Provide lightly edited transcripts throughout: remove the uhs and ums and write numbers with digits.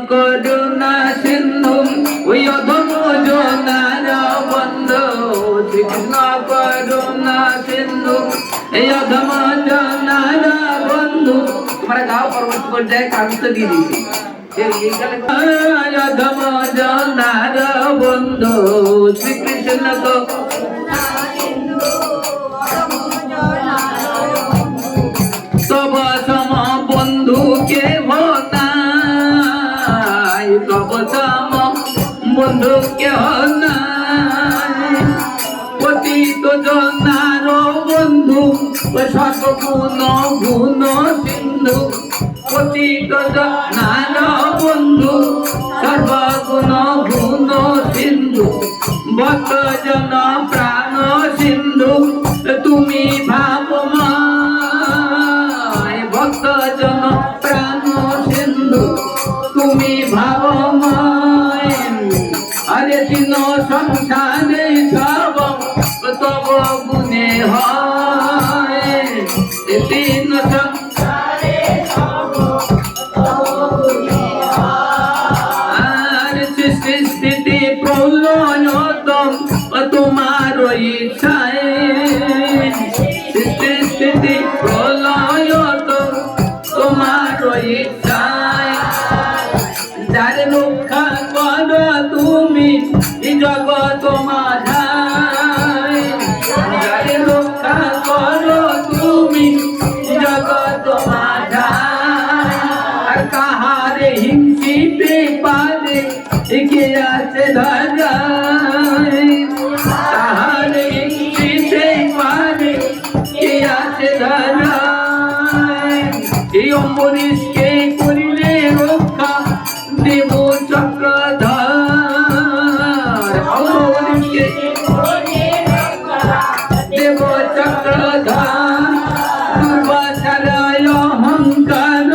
করুণা সিন্ধু ওই অধম জনার বন্ধু শ্রীকৃষ্ণ করুণা সিন্ধু এই অধম জনার বন্ধু তোমরা গাও পরবর্তী পর্যায়ে কামিত দিয়ে দিচ্ছি অধম জনার বন্ধু শ্রীকৃষ্ণ তব সম বন্ধু কে নাই তব সম বন্ধু কে নাই পতিত জনার বন্ধু সর্বগুণ গুণ সিন্ধু পতিত জনার বন্ধু সর্বগুণ গুণ সিন্ধু ভক্ত জন প্রাণ সিন্ধু তুমি ভাবময় ভক্ত জন প্রাণ সিন্ধু তুমি ভাবময় আরে তিন সংসারে সব তব গুণে হয় তিন সংসারে সব তব গুণে হয় সৃষ্টি স্থিতি প্রলয় তোমার ইচ্ছায় সৃষ্টি স্থিতি প্রলয় তোমার ইচ্ছায় যার রক্ষা করো তুমি জগৎ মাঝায় যার রক্ষা করো তুমি জগৎ মাঝায় আর কাহারে হিংসিতে পারে কে আছে ধরায় তাহারে হিংসিতে পারে কে আছে ধরায় এই অম্বরীশকে করিলে রক্ষা দেব চক্রধর অম্বরীশকে দেব চক্রধর দুর্বাসার অহংকার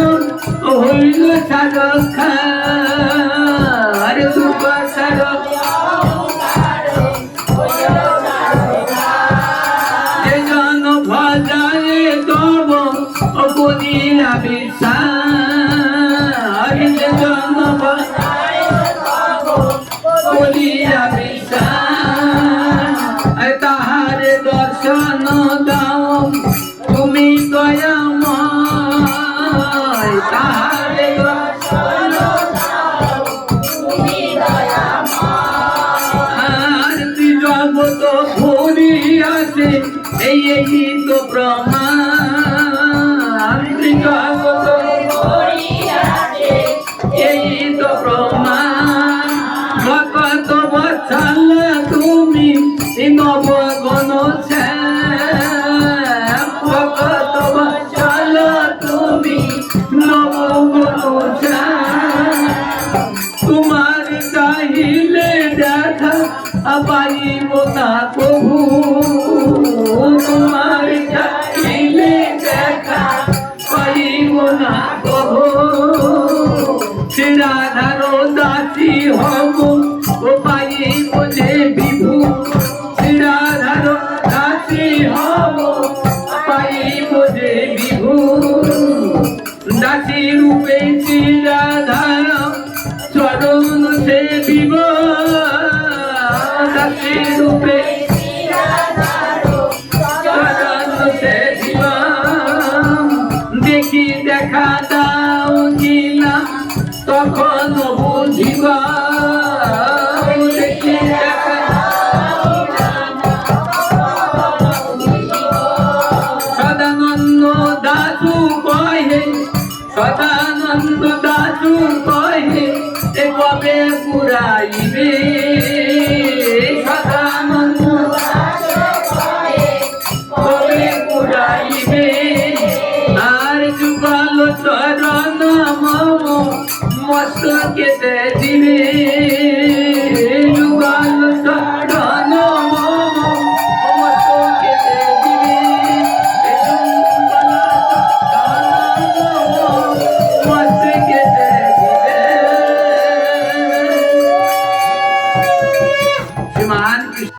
হইল সারখার দুর্বাসার যে জন ভজায় তব করিলা বিশ্বাস যে জন ভজায় তব করিলা বিশ্বাস তাহার দর্শন দাও তুমি দয়াময় তাহার দর্শন দাও তুমি দয়াময় জগত ভরি আছে এই তো প্রমাণ জগত ভরি আছে এই তো প্রমাণ ভগত বৎসল তুমি নবগণ ভগত বৎসল তুমি নবগণ তোমার চাহিলে দেখা পাইব না প্রভু তোমার চাহিলে দেখা পাইব না প্রভু শ্রীরাধার দাসী হব পাইব যে বিভু শ্রীরাধার দাসী হব পাইব যে বিভু দাসী রূপে শ্রীরাধার চরণ সে বিভ দাসী রূপে চরণ সে বিভ দেখি দেখা দাও কিনা তখন বুঝিবা দেখি দেখা সদানন্দ দাসু কহে সদানন্দ দাসু কহে কবে পুরাইবে